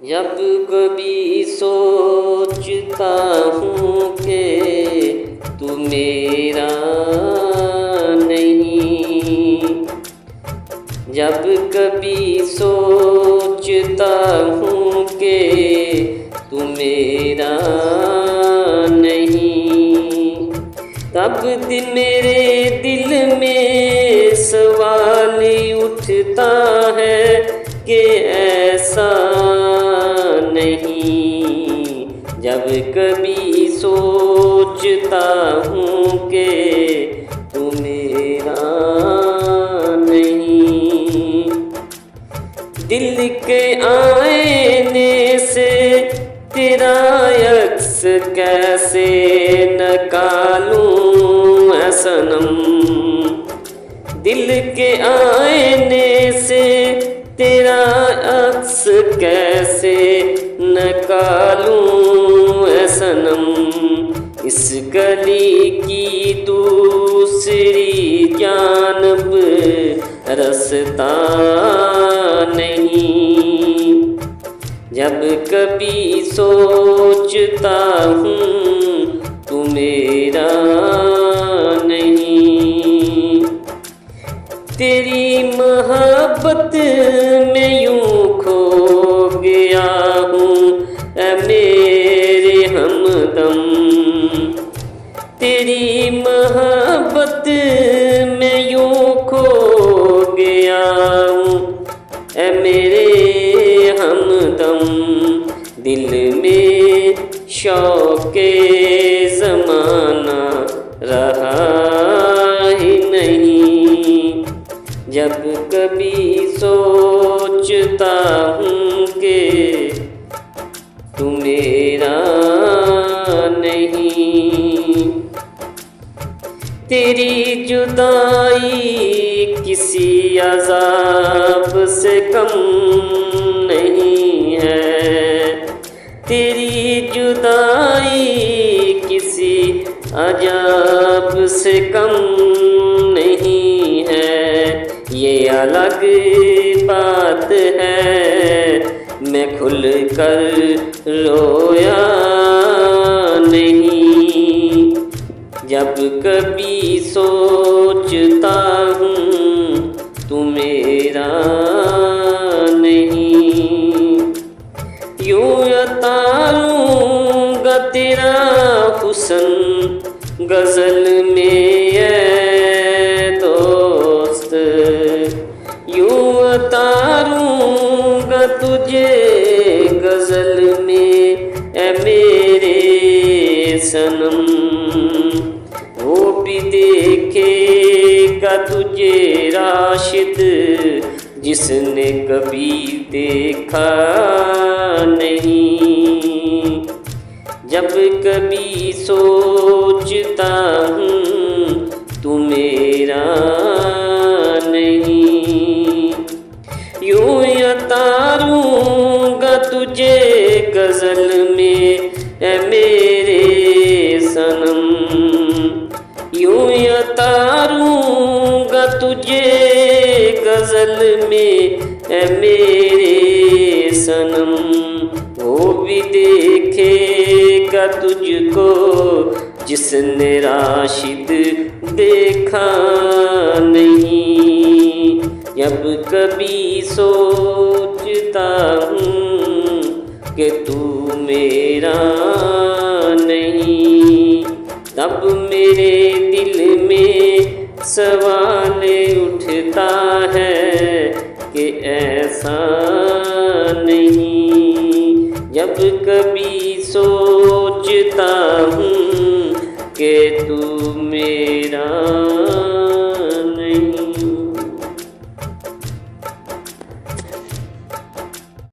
जब कभी सोचता हूँ कि तू मेरा नहीं, जब कभी सोचता हूँ कि तू मेरा नहीं, तब मेरे दिल में सवाल उठता है कि ऐसा नहीं। जब कभी सोचता हूँ कि तू मेरा नहीं, दिल के आईने से तेरा अक्स कैसे निकालूं ऐ सनम, दिल के आईने से तेरा अक्स कैसे निकालूं ऐ सनम। इस गली की दूसरी जानब रास्ता नहीं, जब कभी सोचता हूँ तू मेरा नहीं। तेरी मोहब्बत में यूं खो गया हूँ ऐ मेरे हमदम, तेरी मोहब्बत में यूं खो गया हूँ ऐ मेरे हमदम। दिल में शौक़े ज़माना रहा ही नहीं, जब कभी सोचता हूँ कि तू मेरा नहीं। तेरी जुदाई किसी अज़ाब से कम नहीं है, तेरी जुदाई किसी अज़ाब से कम नहीं है। ये अलग बात है मैं खुल कर रोया नहीं, जब कभी सोचता हूँ तू मेरा नहीं। यूं उतारूंगा तेरा हुस्न गज़ल में ऐ दोस्त, यूं उतारूंगा तुझे गज़ल में ऐ मेरे सनम। वो भी देखेगा तुझे राशिद जिसने कभी देखा नहीं, जब कभी सोचता हूँ तू मेरा नहीं। यूं उतारूंगा तुझे गज़ल में ऐ मेरे सनम, यूं उतारूंगा तुझे गज़ल में ऐ मेरे सनम। वो भी देखेगा तुझको जिसने राशिद देखा नहीं, जब कभी सोचता हूँ कि तू मेरा नहीं, तब मेरे दिल में सवाल उठता है कि ऐसा नहीं। जब कभी सोचता हूँ कि तू मेरा